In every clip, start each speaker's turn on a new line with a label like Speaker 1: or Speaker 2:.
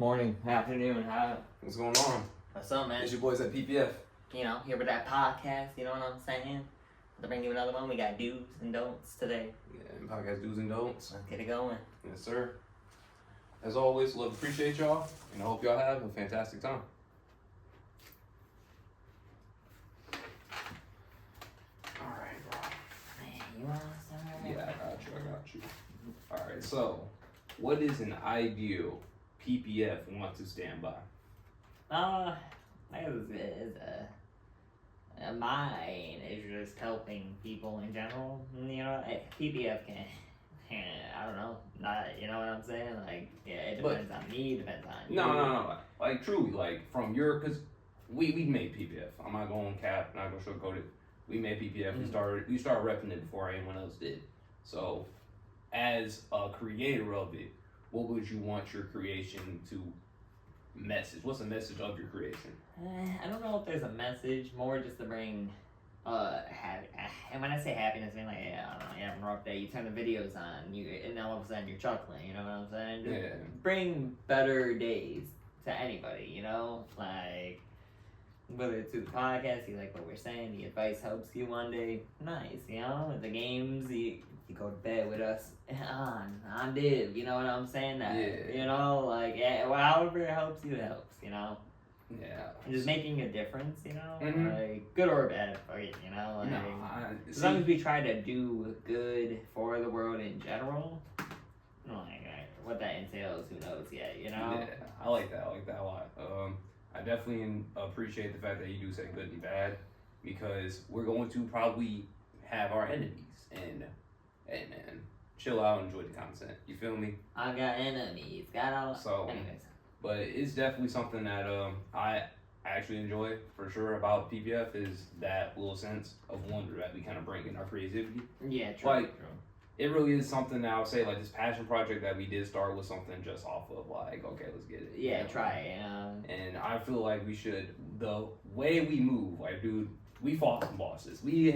Speaker 1: Morning, afternoon,
Speaker 2: What's going on?
Speaker 1: what's up, man?
Speaker 2: It's your boys at PPF.
Speaker 1: You know, here with that podcast, you know what I'm saying? To bring you another one, we got do's and don'ts today.
Speaker 2: Yeah, podcast do's and don'ts.
Speaker 1: Let's get it going.
Speaker 2: Yes, sir. As always, love, appreciate y'all, and I hope y'all have a fantastic time. All right, bro.
Speaker 1: Man, you want to start?
Speaker 2: Yeah, I got you. All right, so what is an ideal PPF want to stand by?
Speaker 1: Mine is just helping people in general. You know, PPF can, I don't know, not, you know what I'm saying? Like, yeah, it depends on me, depends on you.
Speaker 2: No. Like, truly, like, from your, because we made PPF. I'm not going to cap, not going to sugarcoat it. We made PPF. We started repping it before anyone else did. So, as a creator of it, what would you want your creation to message? What's the message of your creation?
Speaker 1: I don't know if there's a message, more just to bring, and when I say happiness, I mean like, I don't know, you have a rough day, you turn the videos on, and all of a sudden you're chuckling, you know what I'm saying? Just bring better days to anybody, you know? Like, whether it's through the podcast, you like what we're saying, the advice helps you one day, nice, you know? With the games, you go to bed with us on div, you know what I'm saying? That, you know, like, however it helps you, it helps, you know?
Speaker 2: Yeah.
Speaker 1: And just making a difference, you know? Like, good or bad, fuck it, you know? Like, as long as we try to do good for the world in general, like, what that entails, who knows yet, you know?
Speaker 2: Yeah, I like that a lot. I definitely appreciate the fact that you do say good and bad, because we're going to probably have our enemies, and hey man, chill out, enjoy the content. You feel me?
Speaker 1: I got enemies. Got all.
Speaker 2: So,
Speaker 1: anyways.
Speaker 2: But it's definitely something that I actually enjoy for sure about PPF is that little sense of wonder that we kind of bring in our creativity.
Speaker 1: Yeah, true.
Speaker 2: Like, it really is something that I would say, like, this passion project that we did start was something just off of, like, okay, let's get it.
Speaker 1: Yeah,
Speaker 2: you know?
Speaker 1: try it.
Speaker 2: And I feel like we should, the way we move, like, dude, we fought some bosses. We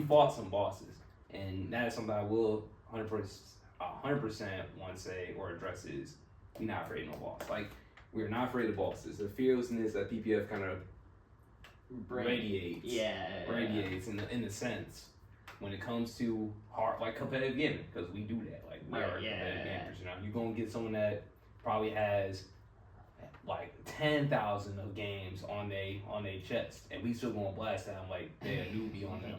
Speaker 2: fought some bosses. And that is something I will 100% want to say or address is we're not afraid of no boss. Like, we're not afraid of bosses. The fearlessness that PPF kind of radiates in the sense when it comes to hard, like, competitive gaming, because we do that. Like, we are competitive gamers. You know, you're gonna get someone that probably has like 10,000 of games on they chest, and we still gonna blast them like they're a newbie on the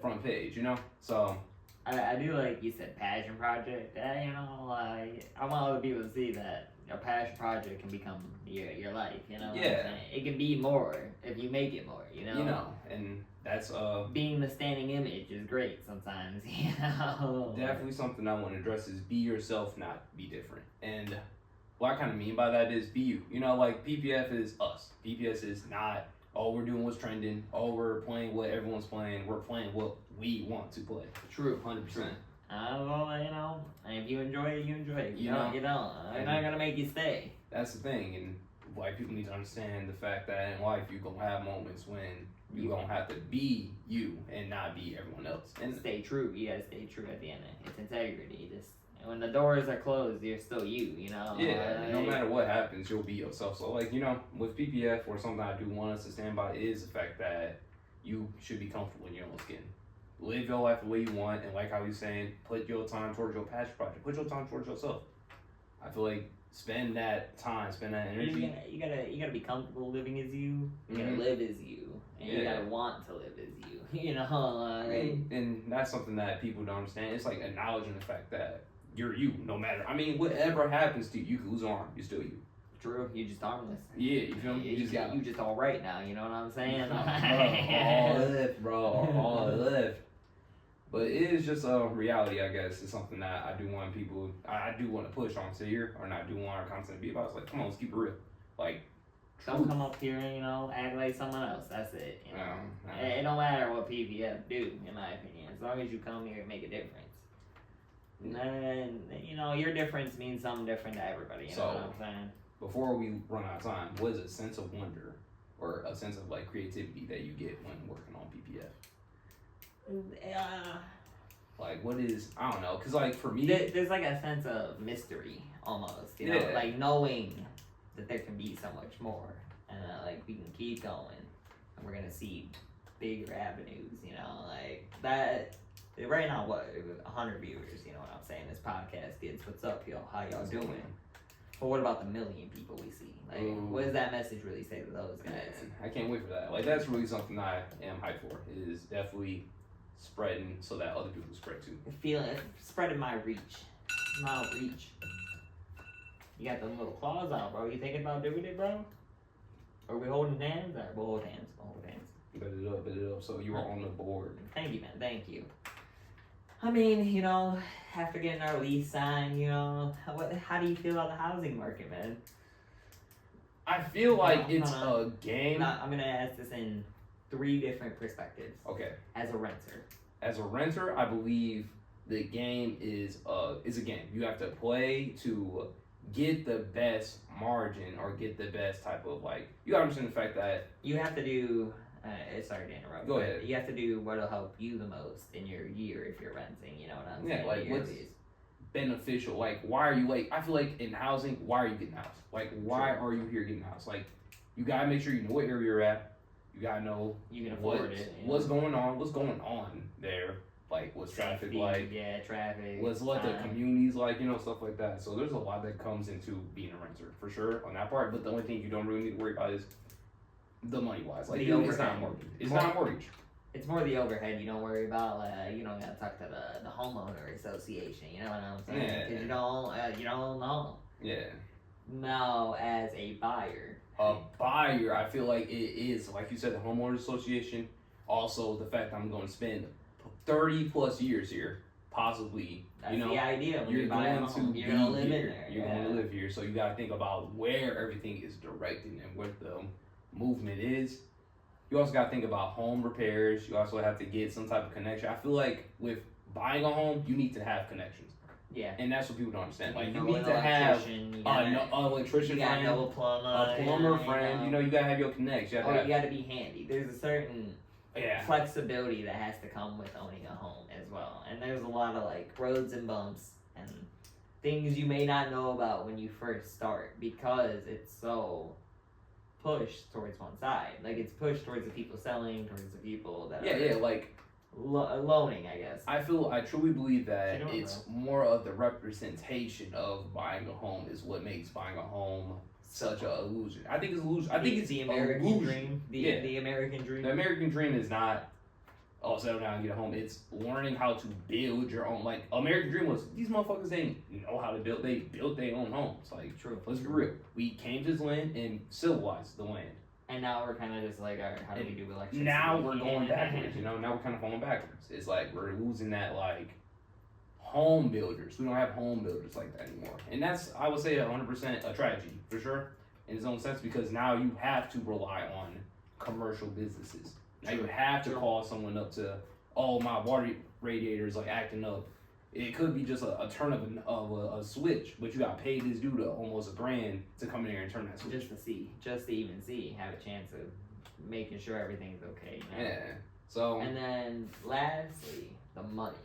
Speaker 2: front page, you know. So
Speaker 1: I do, like you said, passion project. You know, like, I want other people to see that your passion project can become your life. You know, it can be more if you make it more. You know.
Speaker 2: You know, and that's
Speaker 1: being the standing image is great sometimes. You know.
Speaker 2: Definitely something I want to address is be yourself, not be different. And what I kind of mean by that is be you. You know, like, PPF is us. PPF is not, oh, we're doing what's trending. Oh, we're playing what everyone's playing. We're playing what we want to play.
Speaker 1: True.
Speaker 2: 100%.
Speaker 1: Well, you know, if you enjoy it, you enjoy it. You don't. I'm not going to make you stay.
Speaker 2: That's the thing. And, like, people need to understand the fact that in life you're going to have moments when you're going to have to be you and not be everyone else. And
Speaker 1: stay true. You got to stay true at the end. It's integrity. When the doors are closed, you're still you know?
Speaker 2: Yeah, no matter what happens, you'll be yourself. So, like, you know, with PPF, or something I do want us to stand by is the fact that you should be comfortable in your own skin. Live your life the way you want, and like how he's saying, put your time towards your passion project. Put your time towards yourself. I feel like spend that time, spend that energy.
Speaker 1: You gotta be comfortable living as you. You gotta live as you, and you gotta want to live as you. You know,
Speaker 2: and that's something that people don't understand. It's like acknowledging the fact that you're you, no matter. I mean, whatever happens to you, you can lose an arm, you're still you.
Speaker 1: True, you just harmless.
Speaker 2: Yeah, you feel me?
Speaker 1: You just all right now. You know what I'm saying?
Speaker 2: All lift. But it is just a reality, I guess. It's something that I do want people. I do want to push on to here, or not do want our content to be about. It's like, come on, let's keep it real. Like,
Speaker 1: don't come up here and, you know, act like someone else. That's it. You know, it don't matter what PPF do, in my opinion. As long as you come here and make a difference. And, you know, your difference means something different to everybody. You know what I'm saying?
Speaker 2: Before we run out of time, what is a sense of wonder or a sense of, like, creativity that you get when working on PPF? Like, what is, I don't know, because, like, for me...
Speaker 1: There's, like, a sense of mystery, almost, you know?
Speaker 2: Yeah.
Speaker 1: Like, knowing that there can be so much more, and, like, we can keep going, and we're gonna see bigger avenues, you know? Like, that... Right now, what, 100 viewers, you know what I'm saying? This podcast gets, what's up, y'all? How y'all doing? But what about the million people we see? Like, what does that message really say to those guys?
Speaker 2: Man, I can't wait for that. Like, that's really something I am hyped for. It is definitely spreading so that other people spread too.
Speaker 1: Spreading my reach. My reach. You got them little claws out, bro. You thinking about doing it, bro? Are we holding hands? Alright, we'll hold hands. We'll hold hands.
Speaker 2: Bet it up. So you were on the board.
Speaker 1: Thank you, man. Thank you. I mean, you know, after getting our lease signed, you know, how do you feel about the housing market, man?
Speaker 2: I feel like it's a game.
Speaker 1: I'm gonna ask this in 3 different perspectives.
Speaker 2: Okay.
Speaker 1: As a renter.
Speaker 2: As a renter, I believe the game is a game. You have to play to get the best margin or get the best type of, like, you understand the fact that
Speaker 1: you have to do. Sorry to interrupt.
Speaker 2: Go ahead.
Speaker 1: You have to do what'll help you the most in your year if you're renting. You know what I'm saying?
Speaker 2: Yeah, like what's beneficial. Like, why are you, like, I feel like in housing, why are you getting a house? Like, why are you here getting a house? Like, you gotta make sure you know what area you're at. You gotta know
Speaker 1: you can afford it.
Speaker 2: What's going on there. Like, what's traffic like?
Speaker 1: Yeah, traffic.
Speaker 2: What's what the community's like, you know, stuff like that. So there's a lot that comes into being a renter, for sure, on that part. But the only thing you don't really need to worry about is the money wise. Like, it's not mortgage. It's not mortgage.
Speaker 1: It's more the overhead you don't worry about. You don't gotta talk to the homeowner association. You know what I'm saying?
Speaker 2: Yeah.
Speaker 1: Because you don't know.
Speaker 2: Yeah.
Speaker 1: Now, as a buyer.
Speaker 2: I feel like it is, like you said, the homeowner association. Also, the fact that I'm going to spend 30 plus years here, possibly.
Speaker 1: That's
Speaker 2: you know,
Speaker 1: the idea. When
Speaker 2: you're
Speaker 1: going to
Speaker 2: be
Speaker 1: live in
Speaker 2: here.
Speaker 1: there.
Speaker 2: You're going to live here, so you got to think about where everything is directed and what the movement is. You also got to think about home repairs. You also have to get some type of connection. I feel like with buying a home, you need to have connections.
Speaker 1: Yeah.
Speaker 2: And that's what people don't understand. Like, you
Speaker 1: need
Speaker 2: need to have an electrician friend,
Speaker 1: a
Speaker 2: plumber friend. You know, you got to have your connects.
Speaker 1: You got to be handy. There's a certain flexibility that has to come with owning a home as well. And there's a lot of, like, roads and bumps and things you may not know about when you first start because it's so pushed towards one side. Like, it's pushed towards the people selling, towards the people that are
Speaker 2: like
Speaker 1: loaning, I guess.
Speaker 2: I truly believe that it's more of the representation of buying a home is what makes buying a home such an illusion. I think it's illusion. I think it's
Speaker 1: the American dream. The American dream.
Speaker 2: The American dream is not, oh, settle down and get a home. It's learning how to build your own. Like, American dream was, these motherfuckers didn't know how to build. They built their own homes. Like, let's be real. We came to this land and civilized the land.
Speaker 1: And now we're kind of just like, all right, how do we do electricity?
Speaker 2: Now we're going backwards, you know? Now we're kind of falling backwards. It's like we're losing that, like, home builders. We don't have home builders like that anymore. And that's, I would say, 100% a tragedy, for sure, in its own sense, because now you have to rely on commercial businesses. Now you have to call someone up to, oh, my water radiator's, like, acting up. It could be just a turn of a switch, but you got to pay this dude almost $1,000 to come in here and turn that switch.
Speaker 1: Just to even have a chance of making sure everything's okay. You know?
Speaker 2: Yeah. So.
Speaker 1: And then lastly, the money.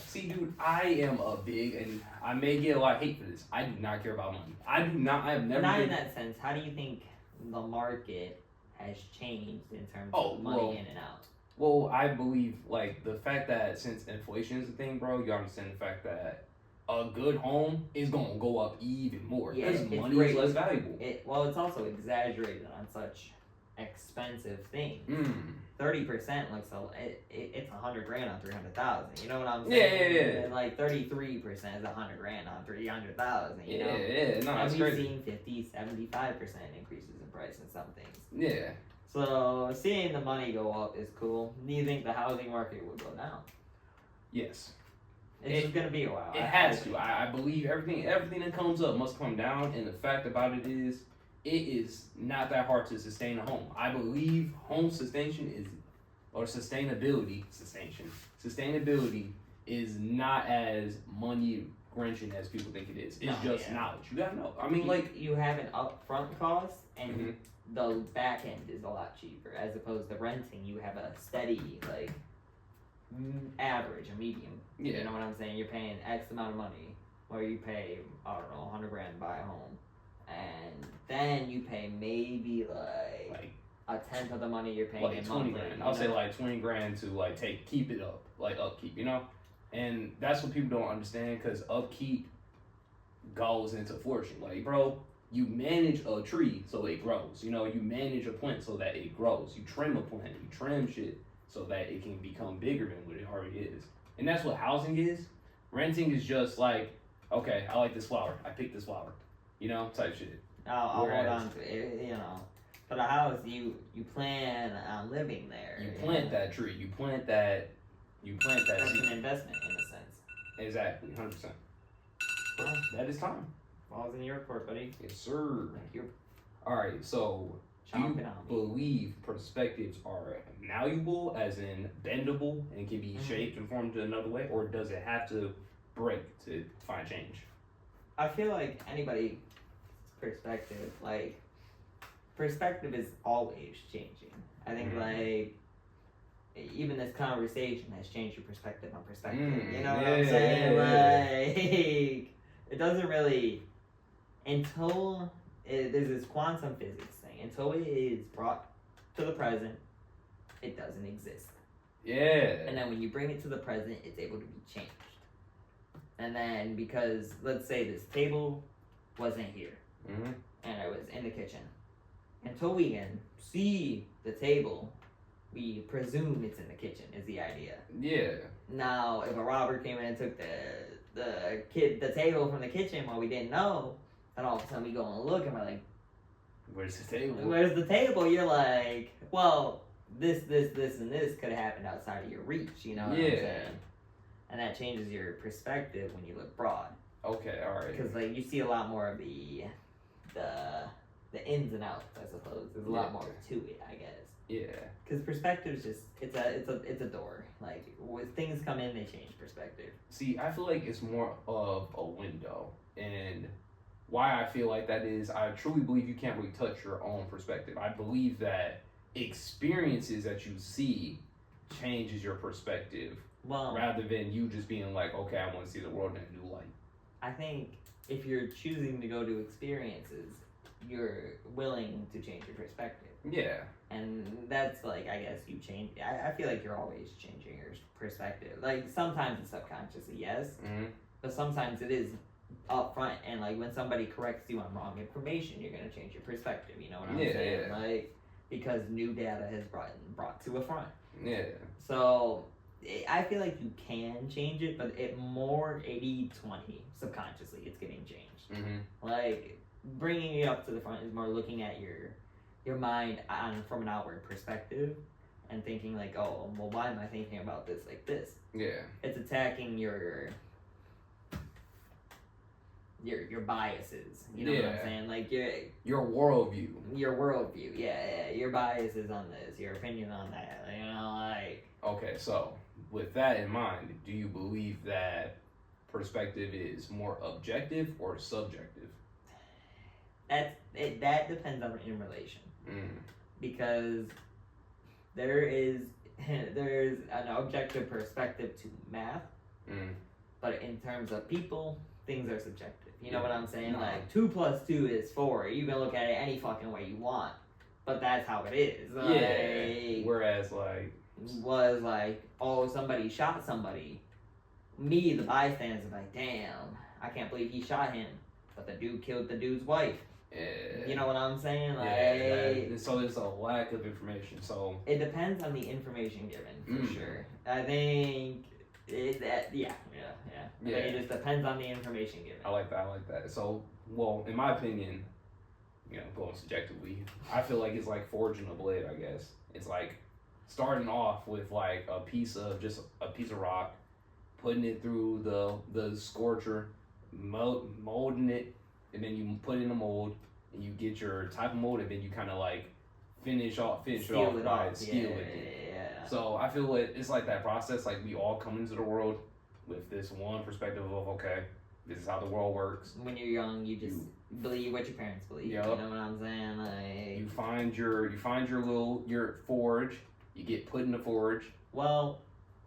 Speaker 2: See, dude, I am a big, and I may get a lot of hate for this. I do not care about money. I have never.
Speaker 1: Not in that sense. How do you think the market has changed in terms of money in and out?
Speaker 2: Well, I believe, like, the fact that since inflation is a thing, bro, you understand the fact that a good home is going to go up even more. Because money is less valuable.
Speaker 1: It's also exaggerated on such expensive things. 30% looks it's $100,000 on 300,000. You know what I'm saying?
Speaker 2: Yeah.
Speaker 1: And like 33% is $100,000 on 300,000. You know?
Speaker 2: Yeah. No, that's crazy.
Speaker 1: We've seen 50-75% increases in price in some things.
Speaker 2: Yeah.
Speaker 1: So seeing the money go up is cool. Do you think the housing market will go down?
Speaker 2: Yes.
Speaker 1: It's just gonna be a while.
Speaker 2: It has to. I believe everything that comes up must come down. And the fact about it is not that hard to sustain a home. I believe home sustainability is not as money wrenching as people think it is. It's just knowledge. You gotta know. I mean, like,
Speaker 1: you have an upfront cost and the back end is a lot cheaper as opposed to renting. You have a steady average, a medium.
Speaker 2: Yeah.
Speaker 1: You know what I'm saying? You're paying X amount of money, or you pay, I don't know, 100 grand to buy a home, and then you pay maybe like a tenth of the money you're paying
Speaker 2: like
Speaker 1: in
Speaker 2: 20
Speaker 1: monthly.
Speaker 2: grand. I'll say like 20 grand to like keep it up, like upkeep, you know? And that's what people don't understand, because upkeep goes into fortune. Like, bro, you manage a tree so it grows. You know, you manage a plant so that it grows. You trim a plant, you trim shit so that it can become bigger than what it already is. And that's what housing is. Renting is just like, okay, I like this flower. I picked this flower. You know, type shit.
Speaker 1: I'll hold on to it, you know. But a house, you plan on living there.
Speaker 2: You plant that tree. You plant that
Speaker 1: That's
Speaker 2: seed.
Speaker 1: an investment in a sense.
Speaker 2: Exactly, 100%. Well, that is time.
Speaker 1: Ball's in your court, buddy.
Speaker 2: Yes, sir.
Speaker 1: Thank you.
Speaker 2: All right, so do you believe perspectives are malleable, as in bendable, and can be shaped and formed in another way, or does it have to break to find change?
Speaker 1: I feel like anybody's perspective, like, perspective is always changing. I think, like, even this conversation has changed your perspective on perspective. You know what I'm saying? Like, it doesn't really, until there's this quantum physics thing, until it is brought to the present, it doesn't exist.
Speaker 2: Yeah.
Speaker 1: And then when you bring it to the present, it's able to be changed. And then because, let's say this table wasn't here, and it was in the kitchen. Until we can see the table, we presume it's in the kitchen, is the idea.
Speaker 2: Yeah.
Speaker 1: Now, if a robber came in and took the table from the kitchen while we didn't know, then all of a sudden we go and look and we're like,
Speaker 2: where's the table?
Speaker 1: Where's the table? You're like, well, this, and this could have happened outside of your reach, you know what I'm saying? And that changes your perspective when you look broad.
Speaker 2: Okay, alright.
Speaker 1: Because, like, you see a lot more of the ins and outs, I suppose. There's a lot more to it, I guess.
Speaker 2: Yeah.
Speaker 1: Because perspective is just, it's a door. Like, when things come in, they change perspective.
Speaker 2: See, I feel like it's more of a window. And why I feel like that is, I truly believe you can't really touch your own perspective. I believe that experiences that you see changes your perspective.
Speaker 1: Well,
Speaker 2: rather than you just being like, okay, I want to see the world in a new light.
Speaker 1: I think if you're choosing to go to experiences, you're willing to change your perspective.
Speaker 2: Yeah.
Speaker 1: And that's like, I guess you change. I feel like you're always changing your perspective. Like, sometimes it's subconsciously, yes. But sometimes it is up front. And, like, when somebody corrects you on wrong information, you're going to change your perspective. You know what I'm saying?
Speaker 2: Yeah.
Speaker 1: Like, because new data has brought to a front.
Speaker 2: Yeah.
Speaker 1: So, I feel like you can change it, but it more 80-20 subconsciously. It's getting changed. Like, bringing it up to the front is more looking at your mind from an outward perspective and thinking like, oh, well, why am I thinking about this like this?
Speaker 2: Yeah.
Speaker 1: It's attacking your biases. You know what I'm saying? Like
Speaker 2: your worldview.
Speaker 1: Your worldview. Yeah. Your biases on this. Your opinion on that. You know, like.
Speaker 2: Okay, so with that in mind, do you believe that perspective is more objective or subjective?
Speaker 1: That depends on in relation. Because there's an objective perspective to math, but in terms of people, things are subjective. You know what I'm saying? No. Like 2 + 2 is 4. You can look at it any fucking way you want, but that's how it is. Like,
Speaker 2: whereas
Speaker 1: was like, oh, somebody shot somebody. Me, the bystanders, are like, damn, I can't believe he shot him, but the dude killed the dude's wife.
Speaker 2: Yeah.
Speaker 1: You know what I'm saying? Like,
Speaker 2: so there's a lack of information. So
Speaker 1: it depends on the information given, for sure. I think it just depends on the information given.
Speaker 2: I like that. So, well, in my opinion, you know, going subjectively, I feel like it's like forging a blade. I guess it's like starting off with like a piece of rock, putting it through the scorcher, molding it, and then you put it in a mold, and you get your type of mold, and then you kind of like finish it off by steel it. Yeah. So I feel like it's like that process. Like we all come into the world with this one perspective of, okay, this is how the world works.
Speaker 1: When you're young, you just believe what your parents believe.
Speaker 2: Yep.
Speaker 1: You know what I'm saying? Like,
Speaker 2: you find your forge. You get put in the forge.
Speaker 1: Well,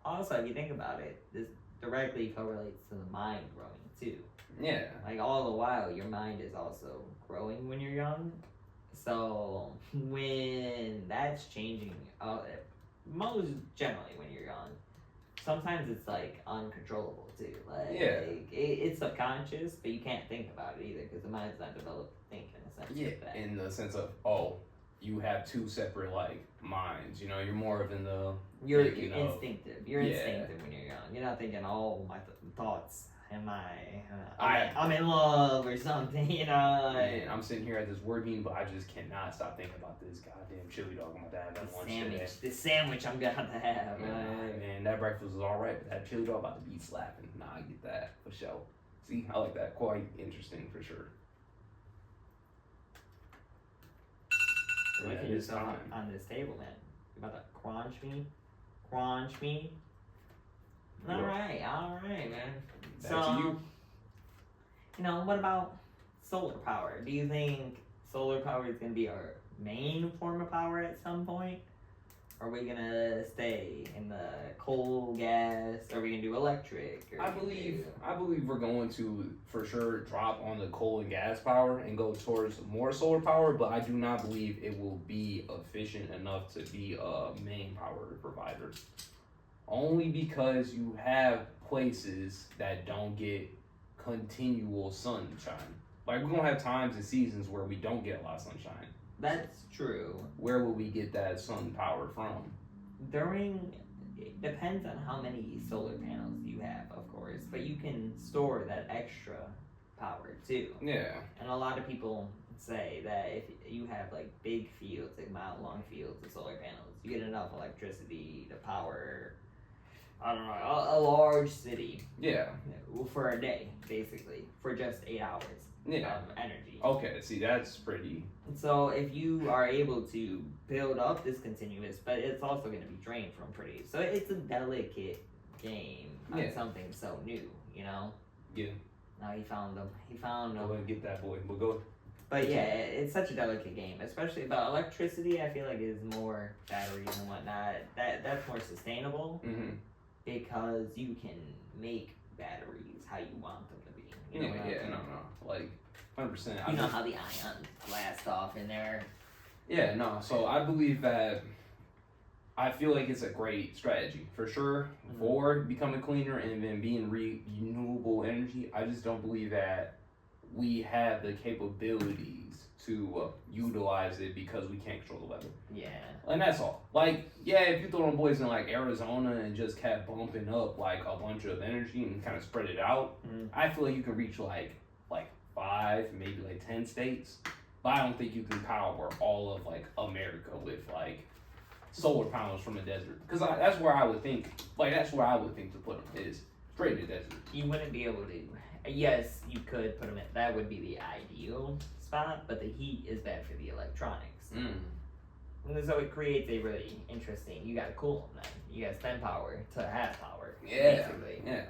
Speaker 1: also, if you think about it, this directly correlates to the mind growing too.
Speaker 2: Yeah.
Speaker 1: Like all the while, your mind is also growing when you're young. So when that's changing, most generally when you're young, sometimes it's like uncontrollable too. Like it's subconscious, but you can't think about it either because the mind's not developed to think in a sense.
Speaker 2: Yeah,
Speaker 1: like that.
Speaker 2: in the sense of you have two separate like minds. You know, you're more of in the
Speaker 1: you're instinctive. You're instinctive when you're young. You're not thinking, my thoughts. I'm in love or something, you know. Like,
Speaker 2: I'm sitting here at this work meeting, but I just cannot stop thinking about this goddamn chili dog my dad had one today.
Speaker 1: The sandwich I'm gonna have.
Speaker 2: Man, that breakfast was alright, but that chili dog about to be slapping. Nah, I get that for sure. See, I like that. Quite interesting for sure.
Speaker 1: We can do something on this table, man. You about to crunch me? Crunch me? Alright, man.
Speaker 2: Back to you.
Speaker 1: You know, what about solar power? Do you think solar power is going to be our main form of power at some point? Are we going to stay in the coal, gas? Are we going to do electric?
Speaker 2: I believe we're going to, for sure, drop on the coal and gas power and go towards more solar power, but I do not believe it will be efficient enough to be a main power provider. Only because you have places that don't get continual sunshine. Like, we're going to have times and seasons where we don't get a lot of sunshine.
Speaker 1: That's true.
Speaker 2: Where will we get that sun power from?
Speaker 1: It depends on how many solar panels you have, of course, but you can store that extra power too.
Speaker 2: Yeah.
Speaker 1: And a lot of people say that if you have like big fields, like mile-long fields of solar panels, you get enough electricity to power, I don't know, a large city.
Speaker 2: Yeah.
Speaker 1: For a day, basically, for just 8 hours of energy.
Speaker 2: Okay, see, that's pretty.
Speaker 1: So if you are able to build up this continuous, but it's also going to be drained from pretty. So it's a delicate game on something so new, you know?
Speaker 2: Yeah.
Speaker 1: Now he found them.
Speaker 2: Go ahead and get that boy. We'll go.
Speaker 1: But yeah, it's such a delicate game, especially about electricity. I feel like is more batteries and whatnot. That's more sustainable because you can make batteries how you want them to be. You know
Speaker 2: like 100%.
Speaker 1: You know how the ions blast off in there.
Speaker 2: Yeah, no. So I believe that. I feel like it's a great strategy for sure for becoming cleaner and then being renewable energy. I just don't believe that we have the capabilities to utilize it because we can't control the weather.
Speaker 1: Yeah. And
Speaker 2: that's all. Like, yeah, if you throw them boys in like Arizona and just kept bumping up like a bunch of energy and kind of spread it out, I feel like you can reach like 5, maybe like 10 states. But I don't think you can power all of like America with like solar panels from the desert, because that's where I would think to put them is straight in the desert.
Speaker 1: You wouldn't be able to. Yes, you could put them in. That would be the ideal spot, but the heat is bad for the electronics. And so it creates a really interesting. You gotta cool them then. You gotta spend power to have power. Basically.
Speaker 2: Yeah.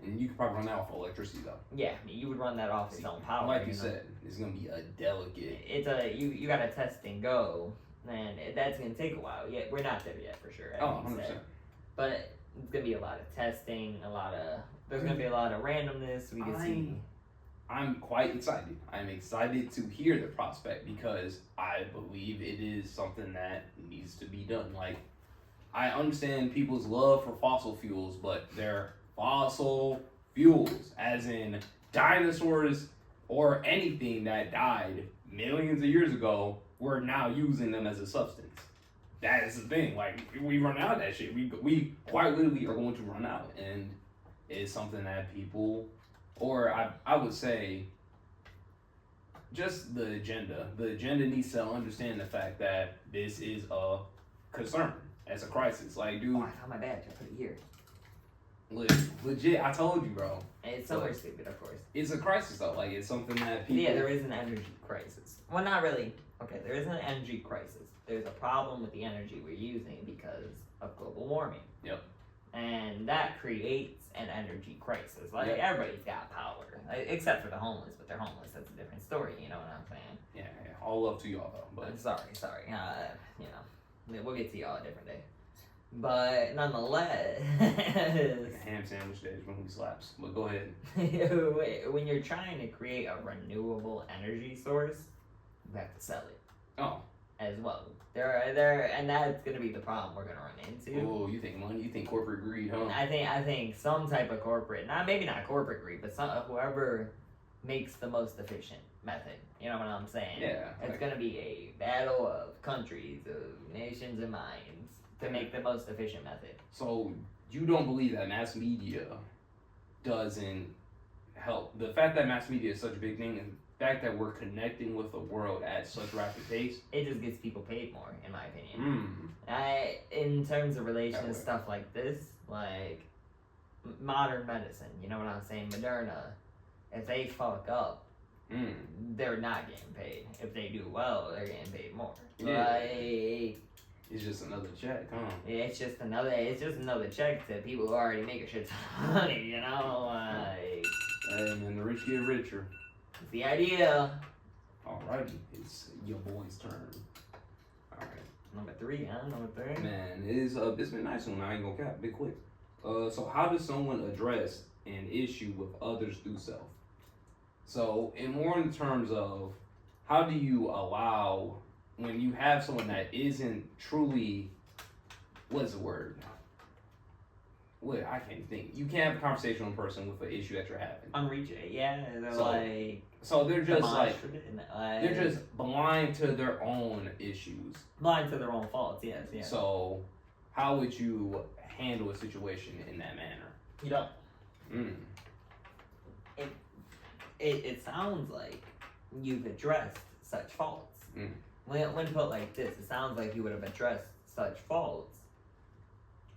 Speaker 2: And you could probably run that off of electricity though.
Speaker 1: Yeah, you would run that off its own power.
Speaker 2: Like you said, it's gonna be a delicate.
Speaker 1: You gotta test and go. And that's going to take a while. Yeah, we're not there yet for sure.
Speaker 2: 100%.
Speaker 1: But it's going to be a lot of testing, there's going to be a lot of randomness. We can see.
Speaker 2: I'm quite excited. I'm excited to hear the prospect because I believe it is something that needs to be done. Like, I understand people's love for fossil fuels, but they're fossil fuels, as in dinosaurs or anything that died millions of years ago. We're now using them as a substance. That is the thing. Like, we run out of that shit. We quite literally are going to run out. And it's something that people, or I would say, just the agenda. The agenda needs to understand the fact that this is a concern. As a crisis. Like, dude.
Speaker 1: Oh, I found my badge. I put it here.
Speaker 2: Legit, I told you, bro.
Speaker 1: And it's somewhere stupid, of course.
Speaker 2: It's a crisis, though. Like, it's something that people.
Speaker 1: Yeah, there is an energy crisis. Well, not really. Okay, there is an energy crisis. There's a problem with the energy we're using because of global warming.
Speaker 2: Yep.
Speaker 1: And that creates an energy crisis. Like, everybody's got power. Like, except for the homeless, but they're homeless. That's a different story, you know what I'm saying?
Speaker 2: Yeah. All love to y'all, though. But
Speaker 1: sorry. We'll get to y'all a different day. But nonetheless,
Speaker 2: Ham sandwich days when we slaps. But go ahead.
Speaker 1: when you're trying to create a renewable energy source, you have to sell it.
Speaker 2: Oh.
Speaker 1: As well. And that's gonna be the problem we're gonna run into.
Speaker 2: Oh, you think money? You think corporate greed, huh?
Speaker 1: I think some type of corporate, maybe not corporate greed, but whoever makes the most efficient method. You know what I'm saying?
Speaker 2: Yeah.
Speaker 1: It's gonna be a battle of countries, of nations and minds to make the most efficient method.
Speaker 2: So you don't believe that mass media doesn't help? The fact that mass media is such a big thing, and the fact that we're connecting with the world at such rapid pace,
Speaker 1: it just gets people paid more, in my opinion. In terms of relations, stuff like this, like modern medicine, you know what I'm saying? Moderna, if they fuck up, they're not getting paid. If they do well, they're getting paid more.
Speaker 2: Yeah.
Speaker 1: Like,
Speaker 2: it's just another check, huh?
Speaker 1: It's just another check to people who already make a shit ton of money, you know? Like,
Speaker 2: hey man, the rich get richer.
Speaker 1: It's the idea.
Speaker 2: Alrighty, it's your boy's turn. Alright.
Speaker 1: Number 3, huh? Number 3.
Speaker 2: Man, it's been nice one. I ain't gonna cap. Be quick. So how does someone address an issue with others through self? So, in terms of how do you allow when you have someone that isn't truly, what is the word? What, I can't think. You can't have a conversation with a person with an issue that you're having.
Speaker 1: Unreachable, yeah. They're
Speaker 2: so they're just like they're
Speaker 1: they're
Speaker 2: just blind to their own issues.
Speaker 1: blind to their own faults. Yes, yeah.
Speaker 2: So, how would you handle a situation in that manner?
Speaker 1: You don't. It sounds like you've addressed such faults. When put like this, it sounds like you would have addressed such faults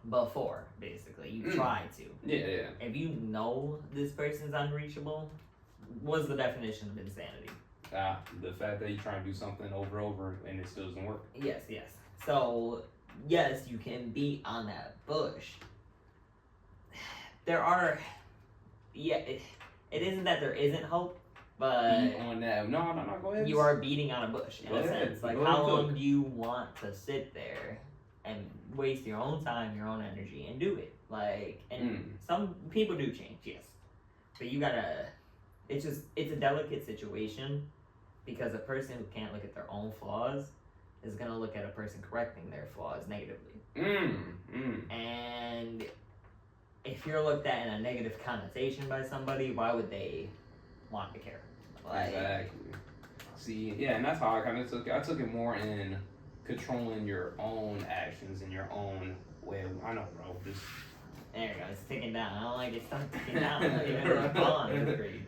Speaker 1: before, basically. You tried to.
Speaker 2: Yeah.
Speaker 1: If you know this person's unreachable, what's the definition of insanity?
Speaker 2: The fact that you try to do something over and over and it still doesn't work.
Speaker 1: Yes. So, yes, you can beat on that bush. There are, it isn't that there isn't hope, but
Speaker 2: beat on that. No, go ahead.
Speaker 1: You are beating on a bush in a sense. Like, how long do you want to sit there and waste your own time, your own energy, and do it? Like, and some people do change, yes, but you gotta. It's a delicate situation because a person who can't look at their own flaws is gonna look at a person correcting their flaws negatively. And if you're looked at in a negative connotation by somebody, why would they want to care? Like,
Speaker 2: exactly. See, yeah, and that's how I kind of took it. I took it more in controlling your own actions and your own way. I know, bro. Just
Speaker 1: there you go. It's ticking down. I don't like it. Stop ticking down. Even fall on the screen.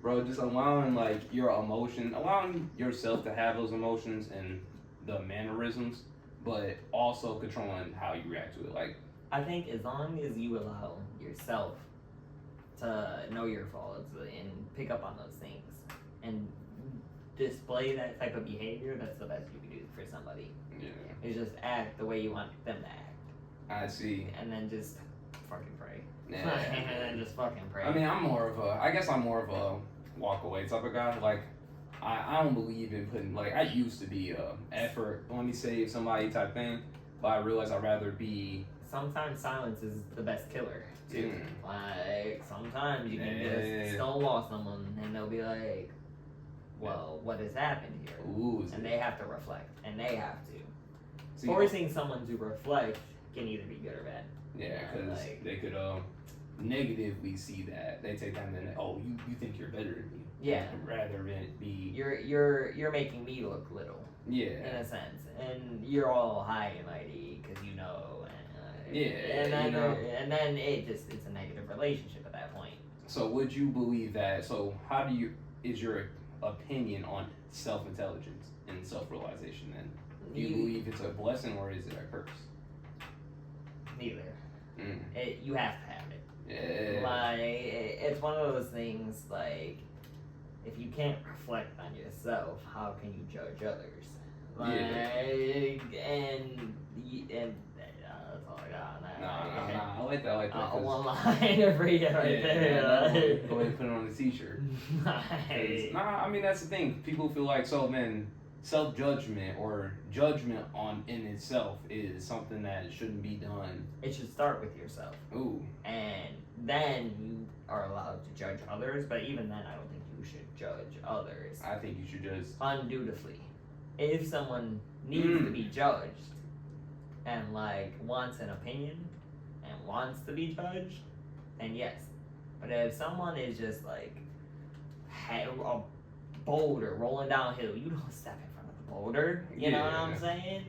Speaker 2: Bro, just allowing like your emotion, allowing yourself to have those emotions and the mannerisms, but also controlling how you react to it. Like,
Speaker 1: I think as long as you allow yourself to know your faults and pick up on those things and display that type of behavior, that's the best you can do for somebody.
Speaker 2: Yeah.
Speaker 1: Is just act the way you want them to act.
Speaker 2: I see.
Speaker 1: And then just fucking pray.
Speaker 2: Yeah.
Speaker 1: And then just fucking pray.
Speaker 2: I mean, I'm more of a walk away type of guy. Like, I don't believe in putting, like, I used to be effort, let me save somebody type thing, but I realized I'd rather be.
Speaker 1: Sometimes silence is the best killer, too. Like, sometimes you can just stonewall someone and they'll be like, well, what has happened here? And they have to reflect, and they have to. See, forcing someone to reflect can either be good or bad.
Speaker 2: Yeah, because they could negatively see that. They take time and you think you're better than me.
Speaker 1: Yeah.
Speaker 2: Rather than it be
Speaker 1: you're making me look little.
Speaker 2: Yeah.
Speaker 1: In a sense, and you're all high and mighty because you know. And then it's a negative relationship at that point.
Speaker 2: So would you believe that? So how is your opinion on self-intelligence and self-realization then? Do you believe it's a blessing or is it a curse?
Speaker 1: Neither. You have to have it.
Speaker 2: Yeah.
Speaker 1: Like, it's one of those things, like, if you can't reflect on yourself, how can you judge others? Like, and that's all I got on that.
Speaker 2: Nah, I like that.
Speaker 1: One line for you right there.
Speaker 2: Go ahead and put it on the t-shirt. I mean, that's the thing. People feel like, so man, self-judgment or judgment on in itself is something that shouldn't be done.
Speaker 1: It should start with yourself.
Speaker 2: Ooh.
Speaker 1: And then you are allowed to judge others, but even then I don't think you should judge others.
Speaker 2: I think you should just
Speaker 1: undutifully. If someone needs to be judged and like wants an opinion and wants to be judged, then yes. But if someone is just like a boulder rolling downhill, you don't step in front of the boulder. You know what I'm saying?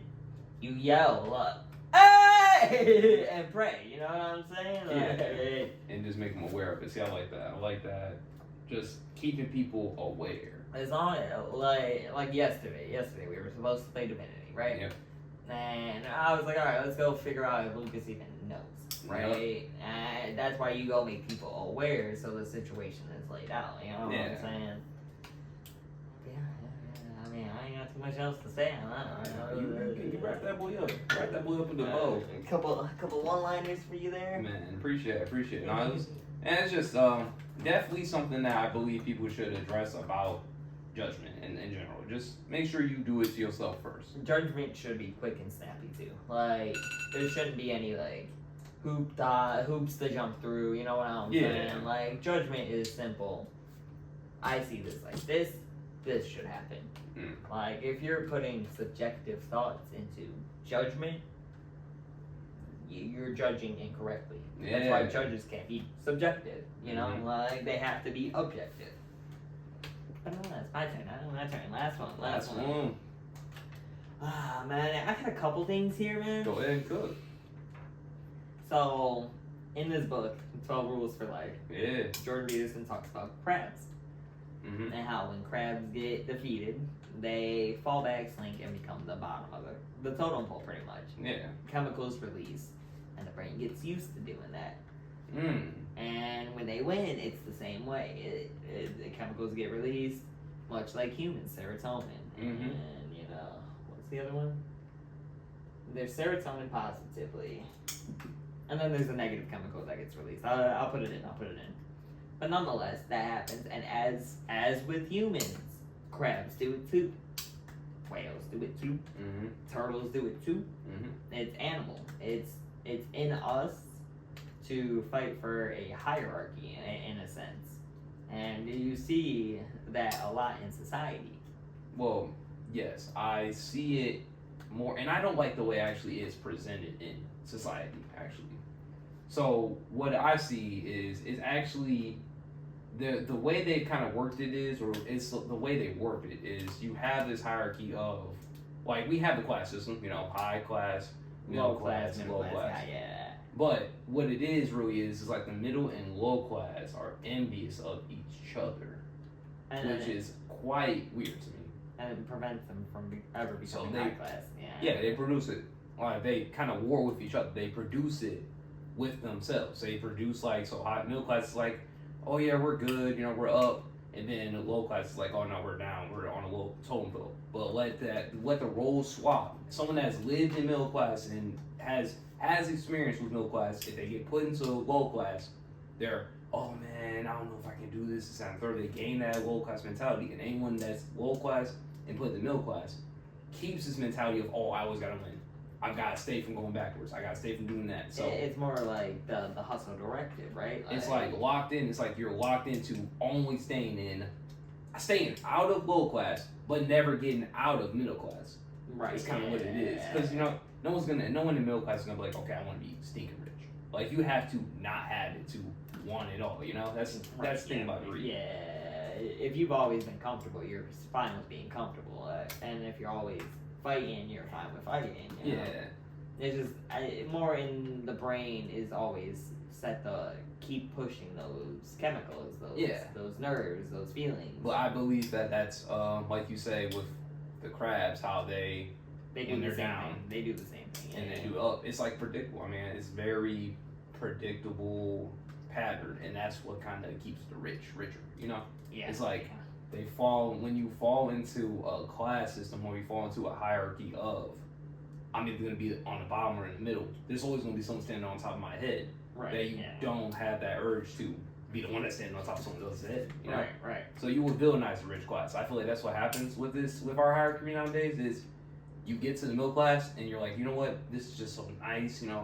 Speaker 1: You yell up, "Hey!" and pray. You know what I'm saying? Like,
Speaker 2: and just make them aware of it. See, I like that. I like that. Just keeping people aware.
Speaker 1: As long like yesterday we were supposed to play Divinity, right?
Speaker 2: Yep.
Speaker 1: And I was like, all right, let's go figure out if Lucas even knows, right? Yep. And that's why you go make people aware so the situation is laid out. You know what I'm saying? Yeah. I mean, I ain't got too much else to say on that.
Speaker 2: You wrap that boy up. Wrap that boy up in the bow.
Speaker 1: A couple one-liners for you there.
Speaker 2: Man, appreciate it. No, and it's just definitely something that I believe people should address about judgment in general. Just make sure you do it to yourself first.
Speaker 1: Judgment should be quick and snappy too. Like there shouldn't be any like hoops to jump through. You know what I'm saying? Like judgment is simple. I see this like this. This should happen. Like if you're putting subjective thoughts into judgment, you're judging incorrectly. That's why judges can't be subjective. You know, like they have to be objective. But no, it's my turn. My turn. Last one. Ah, man, I got a couple things here, man.
Speaker 2: Go ahead and cook.
Speaker 1: So, in this book, 12 Rules for Life, Jordan Peterson talks about crabs. And how when crabs get defeated, they fall back, slink, and become the bottom of the totem pole, pretty much.
Speaker 2: Yeah.
Speaker 1: Chemicals release, and the brain gets used to doing that. And when they win, it's the same way. The chemicals get released, much like humans, serotonin. And, you know, what's the other one? There's serotonin positively. And then there's a negative chemical that gets released. I'll put it in. But nonetheless, that happens. And as with humans, crabs do it too. Whales do it too. Turtles do it too. It's animal. It's in us to fight for a hierarchy in a sense. And you see that a lot in society.
Speaker 2: Well, yes, I see it more, and I don't like the way it actually is presented in society, actually. So what I see is actually the way they kind of worked it is, or it's the way they work it is, you have this hierarchy of, like, we have the class system, you know, high class, middle class, and low class.
Speaker 1: Yeah.
Speaker 2: But what it is really is like the middle and low class are envious of each other, which is quite weird to me.
Speaker 1: And it prevents them from ever becoming high class.
Speaker 2: Yeah, they produce it. Like, they kind of war with each other. They produce it with themselves. They produce, like, so high middle class is like, oh yeah, we're good, you know, we're up. And then the low class is like, oh no, we're down, we're on a low totem pole. But let the roles swap. Someone that's lived in middle class and has experience with middle class, if they get put into low class, they're, oh man, I don't know if I can do this, this, and third. They gain that low class mentality. And anyone that's low class and put in the middle class keeps this mentality of, oh, I always gotta win. I gotta stay from going backwards. I gotta stay from doing that. So
Speaker 1: it's more like the hustle directive, right?
Speaker 2: It's like locked in. It's like you're locked into only staying out of low class, but never getting out of middle class.
Speaker 1: Right.
Speaker 2: It's kind of what it is. Because, you know, no one in middle class is gonna be like, okay, I want to be stinking rich. Like, you have to not have it to want it all. You know, that's the thing about greed.
Speaker 1: Yeah. If you've always been comfortable, you're fine with being comfortable, and if you're always fighting, you're fine with fighting. You know? It's just more in the brain is always set to keep pushing those chemicals, those nerves, those feelings.
Speaker 2: But I believe that's like you say with the crabs, how they
Speaker 1: do the same thing. They do the same thing,
Speaker 2: and they do up. It's like predictable. I mean, it's very predictable pattern, and that's what kind of keeps the rich richer. You know, it's like. When you fall into a class system or you fall into a hierarchy of, I'm either going to be on the bottom or in the middle, there's always going to be someone standing on top of my head that you don't have that urge to be the one that's standing on top of someone else's head. You know?
Speaker 1: Right.
Speaker 2: So you will villainize the rich class. I feel like that's what happens with our hierarchy nowadays. Is you get to the middle class and you're like, you know what, this is just so nice. You know,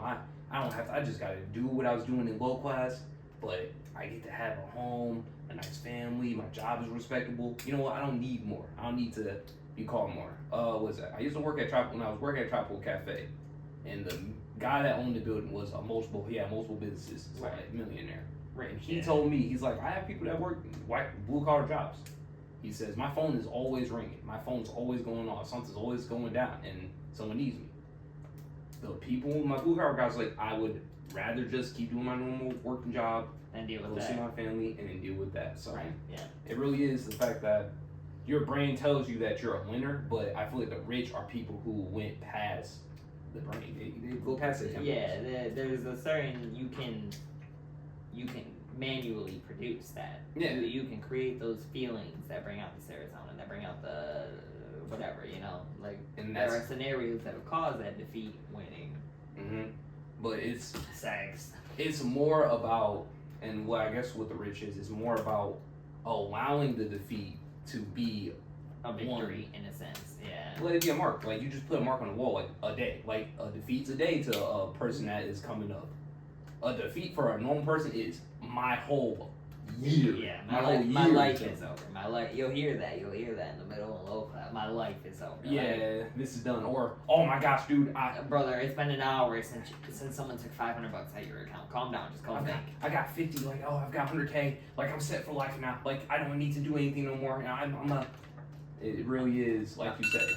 Speaker 2: I don't have to. I just gotta do what I was doing in low class, but I get to have a home, a nice family. My job is respectable. You know what? I don't need more. I don't need to be called more. What was that? I used to work at when I was working at Tropical Cafe, and the guy that owned the building was he had multiple businesses,
Speaker 1: Right.
Speaker 2: like millionaire.
Speaker 1: Right.
Speaker 2: And he told me, he's like, I have people that work blue collar jobs. He says, my phone is always ringing. My phone's always going off. Something's always going down, and someone needs me. The people, my blue collar guys, like, I would rather just keep doing my normal working job
Speaker 1: And deal with
Speaker 2: go
Speaker 1: that.
Speaker 2: see my family, and then deal with that. So
Speaker 1: Right. Yeah.
Speaker 2: it really is the fact that your brain tells you that you're a winner, but I feel like the rich are people who went past the brain. They go past the temples.
Speaker 1: Yeah. There's a certain you can manually produce that.
Speaker 2: Yeah.
Speaker 1: You can create those feelings that bring out the serotonin, that bring out the whatever, you know. Like
Speaker 2: And
Speaker 1: there
Speaker 2: that's
Speaker 1: are scenarios that would cause that defeat, winning,
Speaker 2: but it's
Speaker 1: sex.
Speaker 2: more about, and what I guess what the rich is more about allowing the defeat to be
Speaker 1: A victory in a sense. Yeah.
Speaker 2: let it be a mark. Like you just put a mark on the wall, like a day. Like a defeat's a day to a person that is coming up. A defeat for a normal person is my whole year.
Speaker 1: Yeah,
Speaker 2: year
Speaker 1: my life is over. My life. You'll hear that in the middle and low class. My life is over.
Speaker 2: Yeah, this is done. Or oh my gosh, dude,
Speaker 1: Brother, it's been an hour since someone took $500 out of your account. Calm down, just call back.
Speaker 2: I got 50. Like I've got 100K. Like I'm set for life now. Like I don't need to do anything no more. I'm not. It really is like you said.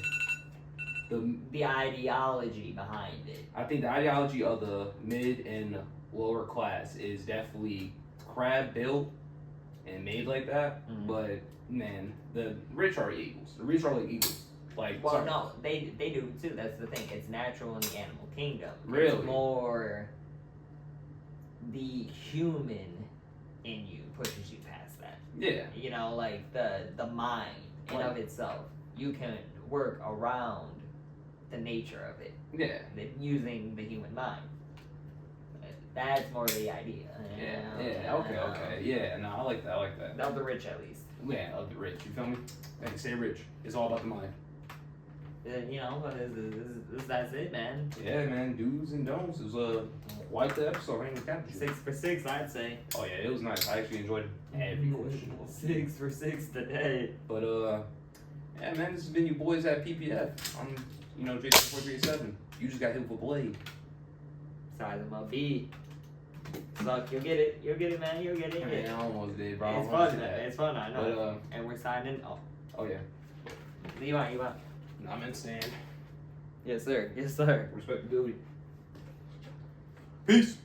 Speaker 1: The ideology behind it.
Speaker 2: I think the ideology of the mid and lower class is definitely crab built and made like that.
Speaker 1: Mhm.
Speaker 2: But man, the rich are eagles. The rich are like eagles. Like
Speaker 1: Well,
Speaker 2: sorry.
Speaker 1: no, they do too. That's the thing. It's natural in the animal kingdom.
Speaker 2: Really?
Speaker 1: It's more the human in you pushes you past that.
Speaker 2: Yeah.
Speaker 1: You know, like the mind in of itself. You can work around the nature of it.
Speaker 2: Yeah.
Speaker 1: Using the human mind. That's more the idea.
Speaker 2: Yeah. Okay. Yeah. No, I like that.
Speaker 1: Of the rich, at least.
Speaker 2: Yeah, of the rich. You feel me? Hey, stay rich. It's all about the mind.
Speaker 1: You know, that's it, man.
Speaker 2: Yeah, man. Do's and don'ts. It was quite the episode. I ain't gonna capture.
Speaker 1: 6 for 6, I'd say.
Speaker 2: Oh yeah, it was nice. I actually enjoyed every question.
Speaker 1: 6 for 6 today.
Speaker 2: But yeah, man. This has been you boys at PPF. I'm, Jason437. You just got hit with a blade.
Speaker 1: Size of my B. Suck, you'll get it, man. You'll get it.
Speaker 2: Man, I almost did, bro.
Speaker 1: It's fun, man. It's fun, I know.
Speaker 2: But
Speaker 1: And we're signing.
Speaker 2: oh yeah.
Speaker 1: You want.
Speaker 2: No, I'm in stand.
Speaker 1: Yes, sir. Yes, sir.
Speaker 2: Respectability. Peace.